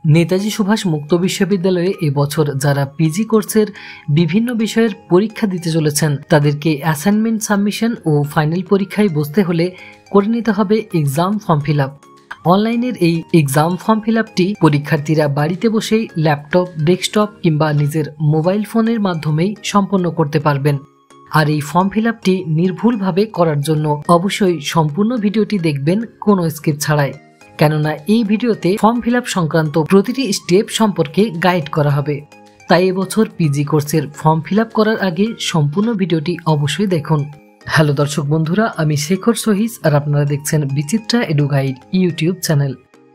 নেতাজি সুভাষ মুক্ত বিশ্ববিদ্যালয়ে এবছর যারা পিজি কোর্সের বিভিন্ন বিষয়ের পরীক্ষা দিতে চলেছেন তাদেরকে অ্যাসাইনমেন্ট সাবমিশন ও ফাইনাল পরীক্ষায় বসতে হলে করে নিতে হবে এক্সাম ফর্ম ফিল আপ। অনলাইনের এই এক্সাম ফর্ম ফিল আপটি পরীক্ষার্থীরা বাড়িতে বসেই ল্যাপটপ, ডেস্কটপ কিংবা নিজের মোবাইল ফোনের মাধ্যমেই সম্পন্ন করতে পারবেন। আর এই ফর্ম ফিল আপটি নির্ভুলভাবে করার জন্য অবশ্যই সম্পূর্ণ ভিডিওটি দেখবেন কোনো স্কিপ ছাড়াই, কেননা এই ভিডিওতে ফর্ম ফিল আপ সংক্রান্ত প্রতিটি স্টেপ সম্পর্কে গাইড করা হবে। তাই এবছর পিজি কোর্সের ফর্ম ফিল আপ করার আগে সম্পূর্ণ ভিডিওটি অবশ্যই দেখুন। হ্যালো দর্শক বন্ধুরা, আমি শেখর সহিস আর আপনারা দেখছেন বিচিত্রা এডু গাইড ইউটিউব চ্যানেল।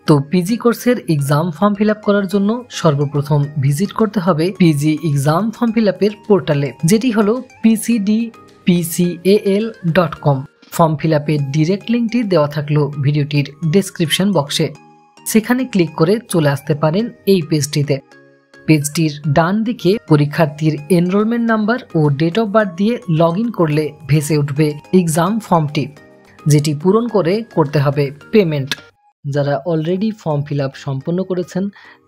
তো পিজি কোর্সের এক্সাম ফর্ম ফিল আপ করার জন্য সর্বপ্রথম ভিজিট করতে হবে পিজি এক্সাম ফর্ম ফিল আপের পোর্টালে, যেটি হলো pcdpcal.com। ফর্ম ফিল আপের ডিরেক্ট লিঙ্কটি দেওয়া থাকলো ভিডিওটির ডেসক্রিপশন বক্সে। সেখানে ক্লিক করে চলে আসতে পারেন এই পেজটিতে। পেজটির ডান দিকে পরীক্ষার্থীর এনরোলমেন্ট নাম্বার ও ডেট অফ বার্থ দিয়ে লগ ইন করলে ভেসে উঠবে এক্সাম ফর্মটি, যেটি পূরণ করে করতে হবে পেমেন্ট। যারা অলরেডি ফর্ম ফিল আপ সম্পন্ন করেছেন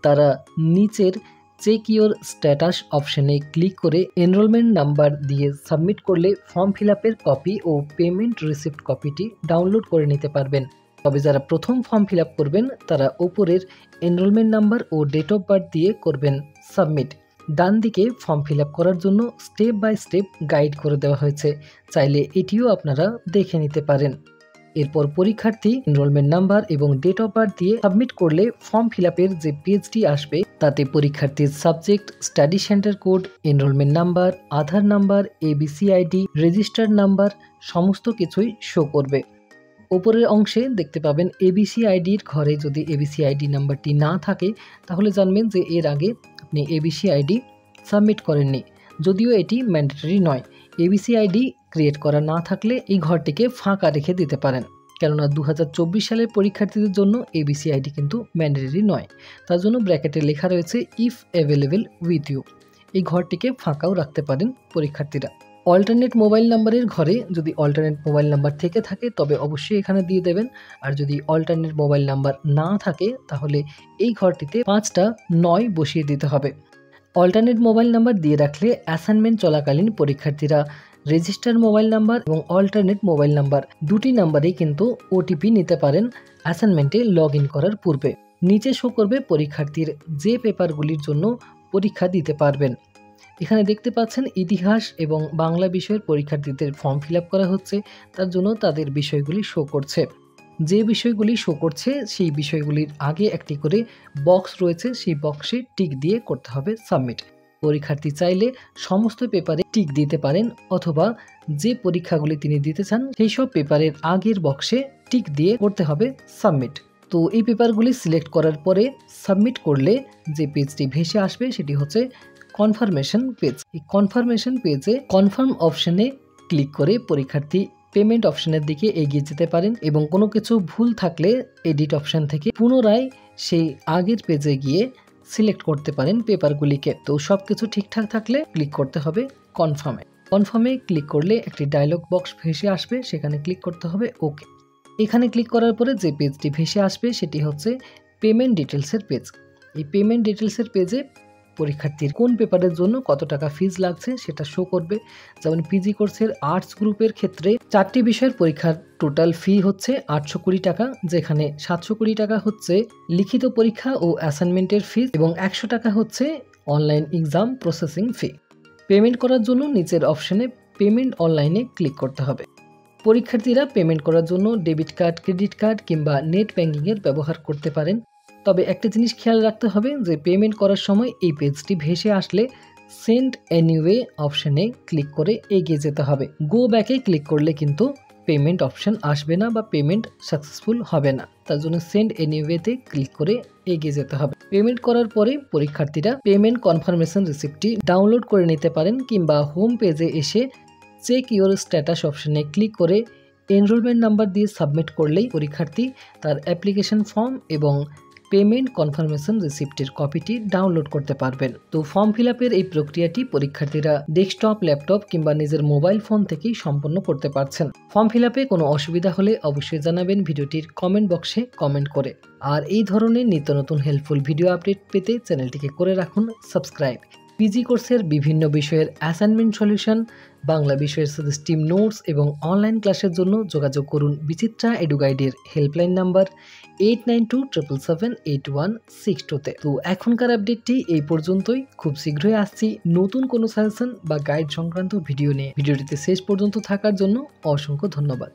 তারা নিচের চেক ইওর স্ট্যাটাস অপশনে ক্লিক করে এনরোলমেন্ট নাম্বার দিয়ে সাবমিট করলে ফর্ম ফিল আপের কপি ও পেমেন্ট রিসিপ্ট কপিটি ডাউনলোড করে নিতে পারবেন। তবে যারা প্রথম ফর্ম ফিল আপ করবেন তারা ওপরের এনরোলমেন্ট নাম্বার ও ডেট অফ বার্থ দিয়ে করবেন সাবমিট। ডান দিকে ফর্ম ফিল আপ করার জন্য স্টেপ বাই স্টেপ গাইড করে দেওয়া হয়েছে, চাইলে এটিও আপনারা দেখে নিতে পারেন। এরপর পরীক্ষার্থী এনরোলমেন্ট নাম্বার এবং ডেট অফ বার্থ দিয়ে সাবমিট করলে ফর্ম ফিল আপের যে পেজটি আসবে তাতে পরীক্ষার্থীর subject, study centre code, enrolment number, Aadhaar number, ABC ID, registered number সমস্ত কিছুই শো করবে। ওপরের অংশে দেখতে পাবেন এবিসি আইডির ঘরে যদি এবিসি আইডি নাম্বারটি না থাকে তাহলে জানবেন যে এর আগে আপনি এবিসি আইডি সাবমিট করেননি, যদিও এটি ম্যান্ডেটরি নয়। এবিসি আইডি ক্রিয়েট করা না থাকলে এই ঘরটিকে ফাঁকা রেখে দিতে পারেন, কেননা 2024 সালের পরীক্ষার্থীদের জন্য এবিসি আইডি কিন্তু ম্যান্ডেটরি নয়। তার জন্য ব্র্যাকেটে লেখা রয়েছে ইফ অ্যাভেলেবেল উইথ ইউ, এই ঘরটিকে ফাঁকাও রাখতে পারেন পরীক্ষার্থীরা। অল্টারনেট মোবাইল নাম্বারের ঘরে যদি অল্টারনেট মোবাইল নাম্বার থেকে থাকে তবে অবশ্যই এখানে দিয়ে দেবেন, আর যদি অল্টারনেট মোবাইল নাম্বার না থাকে তাহলে এই ঘরটিতে 5টা 9 বসিয়ে দিতে হবে। অল্টারনেট মোবাইল নাম্বার দিয়ে রাখলে অ্যাসাইনমেন্ট চলাকালীন পরীক্ষার্থীরা রেজিস্টার মোবাইল নাম্বার এবং অল্টারনেট মোবাইল নাম্বার দুটি নাম্বারেই কিন্তু ওটিপি নিতে পারেন অ্যাসাইনমেন্টে লগ ইন করার পূর্বে। নিচে শো করবে পরীক্ষার্থীর যে পেপারগুলির জন্য পরীক্ষা দিতে পারবেন। এখানে দেখতে পাচ্ছেন ইতিহাস এবং বাংলা বিষয়ের পরীক্ষার্থীদের ফর্ম ফিল আপ করা হচ্ছে, তার জন্য তাদের বিষয়গুলি শো করছে। যে বিষয়গুলি শো করছে সেই বিষয়গুলির আগে একটি করে বক্স রয়েছে, সেই বক্সে টিক দিয়ে করতে হবে সাবমিট। পরীক্ষার্থী চাইলে সমস্ত পেপারে টিক দিতে পারেন অথবা যে পরীক্ষাগুলি তিনি দিতে চান সেই সব পেপারের আগের বক্সে টিক দিয়ে করতে হবে সাবমিট। তো এই পেপারগুলি সিলেক্ট করার পরে সাবমিট করলে যে পেজটি ভেসে আসবে সেটি হচ্ছে কনফার্মেশন পেজ। এই কনফার্মেশন পেজে কনফার্ম অপশনে ক্লিক করে পরীক্ষার্থী পেমেন্ট অপশনের দিকে এগিয়ে যেতে পারেন এবং কোনো কিছু ভুল থাকলে এডিট অপশন থেকে পুনরায় সেই আগের পেজে গিয়ে সিলেক্ট করতে পারেন পেপারগুলিকে। তো সব কিছু ঠিকঠাক থাকলে ক্লিক করতে হবে কনফার্মে। কনফার্মে ক্লিক করলে একটি ডায়লগ বক্স ভেসে আসবে, সেখানে ক্লিক করতে হবে ওকে। এখানে ক্লিক করার পরে যে পেজটি ভেসে আসবে সেটি হচ্ছে পেমেন্ট ডিটেলসের পেজ। এই পেমেন্ট ডিটেলসের পেজে পরীক্ষার্থীর কোন পেপারের জন্য কত টাকা ফিজ লাগছে সেটা শো করবে। যেমন পিজি কোর্সের আর্টস গ্রুপের ক্ষেত্রে 4টি বিষয়ের পরীক্ষার টোটাল ফি হচ্ছে 820 টাকা, যেখানে 720 টাকা হচ্ছে লিখিত পরীক্ষা ও অ্যাসাইনমেন্টের ফিজ এবং 100 টাকা হচ্ছে online exam processing fee. Payment করার জন্য নিচের অপশনে পেমেন্ট অনলাইনে ক্লিক করতে হবে। পরীক্ষার্থীরা পেমেন্ট করার জন্য ডেবিট কার্ড, ক্রেডিট কার্ড কিংবা নেট ব্যাংকিংয়ের ব্যবহার করতে পারেন। তবে একটা জিনিস খেয়াল রাখতে হবে যে পেমেন্ট করার সময় এই পেজটি ভেসে আসলে সেন্ড এনিওয়ে অপশনে ক্লিক করে এগিয়ে যেতে হবে। গো ব্যাকে ক্লিক করলে কিন্তু পেমেন্ট অপশন আসবে না বা পেমেন্ট সাকসেসফুল হবে না, তার জন্য সেন্ড এনিওয়েতে ক্লিক করে এগিয়ে যেতে হবে। পেমেন্ট করার পরে পরীক্ষার্থীরা পেমেন্ট কনফার্মেশন রিসিপ্টটি ডাউনলোড করে নিতে পারেন কিংবা হোম পেজে এসে চেক ইওর স্ট্যাটাস অপশনে ক্লিক করে এনরোলমেন্ট নাম্বার দিয়ে সাবমিট করলেই পরীক্ষার্থী তার অ্যাপ্লিকেশন ফর্ম এবং পেমেন্ট কনফার্মেশন রিসিপ্টের কপিটি ডাউনলোড করতে পারবেন। তো ফর্ম ফিল আপের এই প্রক্রিয়াটি পরীক্ষার্থীরা ডেস্কটপ, ল্যাপটপ কিংবা নিজের মোবাইল ফোন থেকেই সম্পন্ন করতে পারছেন। ফর্ম ফিল আপে কোনো অসুবিধা হলে অবশ্যই জানাবেন ভিডিওটির কমেন্ট বক্সে কমেন্ট করে। আর এই ধরনের নিত্য নতুন হেল্পফুল ভিডিও আপডেট পেতে চ্যানেলটিকে করে রাখুন সাবস্ক্রাইব। পিজি কোর্সের বিভিন্ন বিষয়ের অ্যাসাইনমেন্ট সলিউশন, বাংলা বিষয়ের সাজেস্টিভ নোটস এবং অনলাইন ক্লাসের জন্য যোগাযোগ করুন বিচিত্রা এডুগাইডের হেল্পলাইন নাম্বার 8927778162-তে। তো এখনকার আপডেটটি এই পর্যন্তই। খুব শীঘ্রই আসছি নতুন কোনো সাজেশন বা গাইড সংক্রান্ত ভিডিও নিয়ে। ভিডিওটিতে শেষ পর্যন্ত থাকার জন্য অসংখ্য ধন্যবাদ।